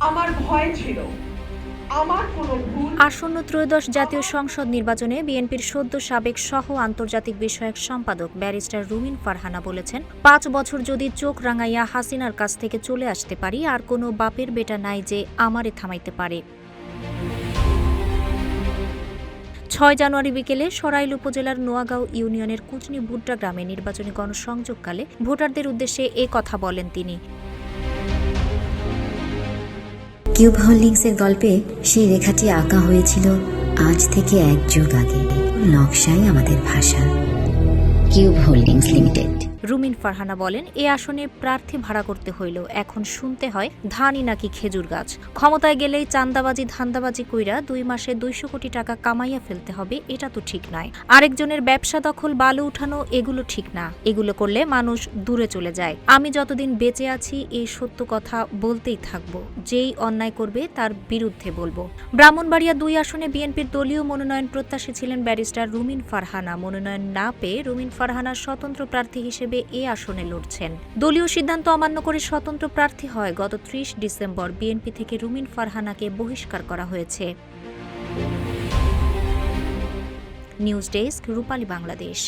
আমার ভয় ছিল আমার কোনো ভুল। আসন্ন ত্রয়োদশ জাতীয় সংসদ নির্বাচনে বিএনপির সদ্য সাবেক সহ আন্তর্জাতিক বিষয়ক সম্পাদক ব্যারিস্টার রুমিন ফারহানা বলেছেন, ৫ বছর যদি চোখ রাঙাইয়া হাসিনার কাছ থেকে চলে আসতে পারি, আর কোনো বাপের বেটা নাই যে আমারে থামাইতে পারে। ৬ জানুয়ারি বিকেলে সরাইল উপজেলার নোয়াগাঁও ইউনিয়নের কুচনি ভুট্টা গ্রামে নির্বাচনী গণসংযোগকালে ভোটারদের উদ্দেশ্যে এ কথা বলেন তিনি। কিউব হোল্ডিংসের গল্পে সেই রেখাটি আঁকা হয়েছিল আজ থেকে ১ যুগ আগে। নকশাই আমাদের ভাষা। Cube holdings limited. Rumin Farhana বলেন, এ আসনে প্রার্থী ভাড়া করতে হইলেও এখন শুনতে হয় ধানই নাকি খেজুর গাছ। ক্ষমতায় গেলেই চান্দাবাজি ধান্দাবাজি কইরা ২ মাসে ২০০ কোটি টাকা কামাইয়া ফেলতে হবে, এটা তো ঠিক নয়। আরেকজনের ব্যবসা দখল, বালু উঠানো, এগুলো ঠিক না। এগুলো করলে মানুষ দূরে চলে যায়। আমি যতদিন বেঁচে আছি এই সত্য কথা বলতেই থাকব। যেই অন্যায় করবে তার বিরুদ্ধে বলবো। ব্রাহ্মণবাড়িয়া ২ আসনে বিএনপির দলীয় মনোনয়ন প্রত্যাশী ছিলেন ব্যারিস্টার রুমিন ফারহানা। মনোনয়ন না পেয়ে রুমিন ফারহানা স্বতন্ত্র প্রার্থী হিসেবে এ আসনে লড়ছেন। দলীয় সিদ্ধান্ত অমান্য করে স্বতন্ত্র প্রার্থী হয় গত ৩০ ডিসেম্বর বিএনপি থেকে রুমিন ফারহানাকে বহিষ্কার করা হয়েছে। নিউজ ডেস্ক, রূপালী বাংলাদেশ।